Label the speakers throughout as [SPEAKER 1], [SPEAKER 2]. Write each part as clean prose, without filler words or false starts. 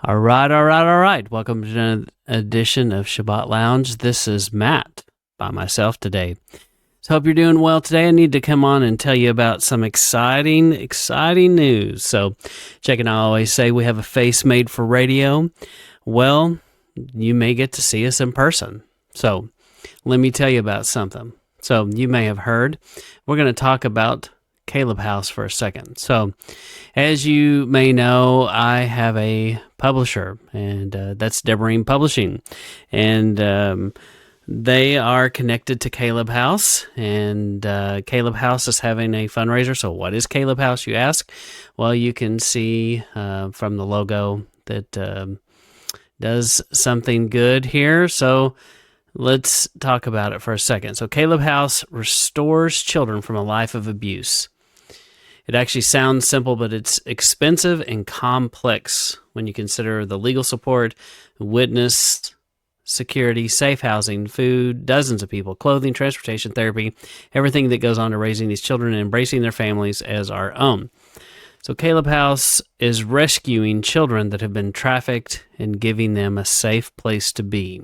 [SPEAKER 1] All right. Welcome to an edition of Shabbat Lounge. This is Matt by myself today. So hope you're doing well today. I need to come on and tell you about some exciting news. So Jake and I always say we have a face made for radio. Well, you may get to see us in person. So let me tell you about something. So you may have heard, we're going to talk about Kaleb House for a second. So as you may know, I have a publisher, and that's Deborine Publishing. And they are connected to Kaleb House, and Kaleb House is having a fundraiser. So what is Kaleb House, you ask? Well, you can see from the logo that does something good here. So let's talk about it for a second. So Kaleb House restores children from a life of abuse. It actually sounds simple, but it's expensive and complex when you consider the legal support, witness, security, safe housing, food, dozens of people, clothing, transportation, therapy, everything that goes on to raising these children and embracing their families as our own. So Kaleb House is rescuing children that have been trafficked and giving them a safe place to be.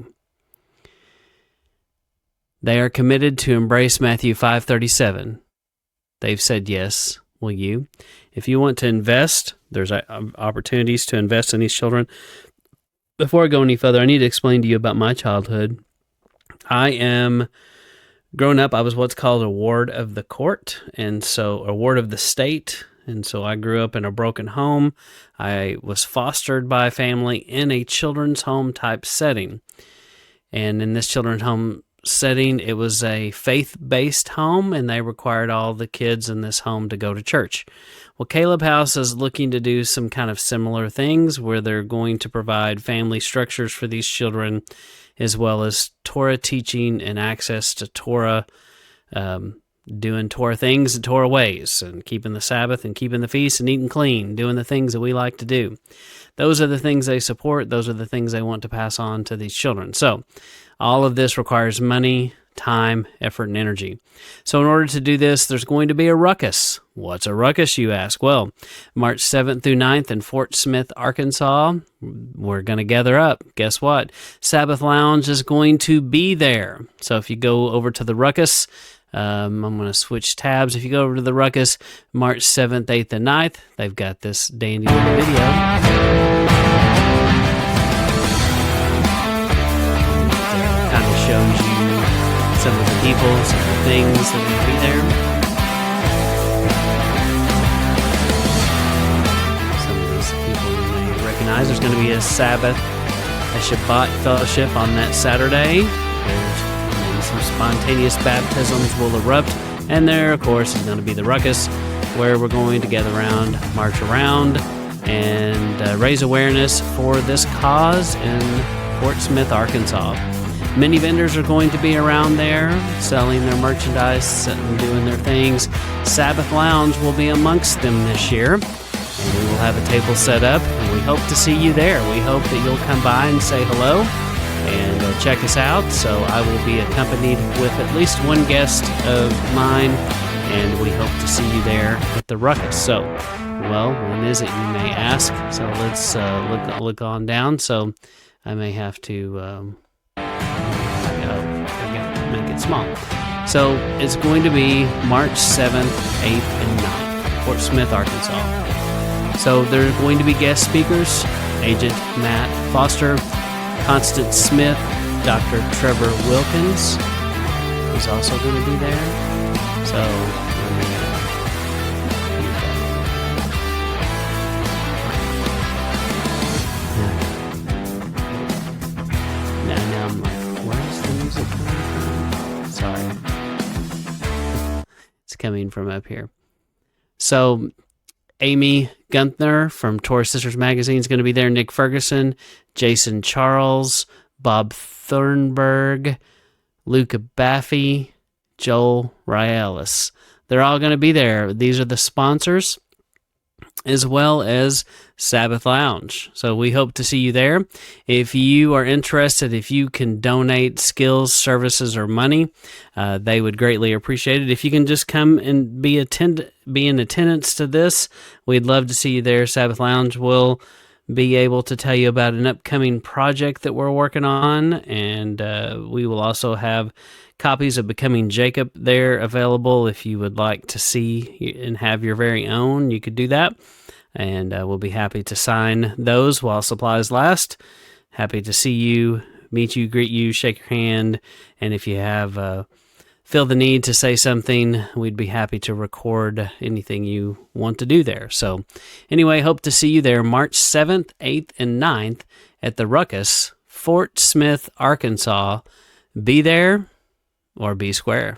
[SPEAKER 1] They are committed to embrace Matthew 5:37. They've said yes. Will you? If you want to invest, there's opportunities to invest in these children. Before I go any further, I need to explain to you about my childhood. Growing up, I was what's called a ward of the court, and so a ward of the state. And so I grew up in a broken home. I was fostered by a family in a children's home type setting. And in this children's home setting, it was a faith-based home, and they required all the kids in this home to go to church. Well, Kaleb House is looking to do some kind of similar things where they're going to provide family structures for these children, as well as Torah teaching and access to Torah, doing Torah things and Torah ways, and keeping the Sabbath and keeping the feast and eating clean, doing the things that we like to do. Those are the things they support. Those are the things they want to pass on to these children. So all of this requires money, time, effort, and energy. So in order to do this, there's going to be a ruckus. What's a ruckus, you ask? Well, March 7th through 9th in Fort Smith, Arkansas, we're going to gather up. Guess what? Sabbath Lounge is going to be there. So if you go over to the Ruckus, I'm going to switch tabs. If you go over to the Ruckus, March 7th, 8th, and 9th, they've got this dandy little video. Shows you some of the people, some of the things that will be there. Some of these people you may recognize. There's going to be a Sabbath, a Shabbat fellowship on that Saturday. There's maybe some spontaneous baptisms will erupt. And there, of course, is going to be the Ruckus, where we're going to gather around, march around, and raise awareness for this cause in Fort Smith, Arkansas. Many vendors are going to be around there selling their merchandise and doing their things. Sabbath Lounge will be amongst them this year, and we will have a table set up, and we hope to see you there. We hope that you'll come by and say hello and check us out. So I will be accompanied with at least one guest of mine, and we hope to see you there at the Ruckus. So, well, when is it, you may ask? So let's look on down. So I may have to make it small. So it's going to be March 7th, 8th, and 9th, Fort Smith, Arkansas. So there are going to be guest speakers, Agent Matt Foster, Constance Smith, Dr. Trevor Wilkins is also going to be there. So now I'm like, where's the music coming from? Sorry. It's coming from up here. So Amy Gunther from Torah Sisters Magazine is going to be there. Nick Ferguson, Jason Charles, Bob Thornburg, Luca Baffy, Joel Rielis. They're all going to be there. These are the sponsors, as well as Sabbath Lounge. So we hope to see you there. If you are interested, if you can donate skills, services, or money, they would greatly appreciate it. If you can just come and be in attendance to this, we'd love to see you there. Sabbath Lounge will be able to tell you about an upcoming project that we're working on, and we will also have copies of Becoming Jacob there available. If you would like to see and have your very own, you could do that, and we'll be happy to sign those while supplies last. Happy to see you, meet you, greet you, shake your hand, and if you have feel the need to say something, we'd be happy to record anything you want to do there. So anyway, hope to see you there March 7th, 8th, and 9th at the Ruckus, Fort Smith, Arkansas. Be there or be square.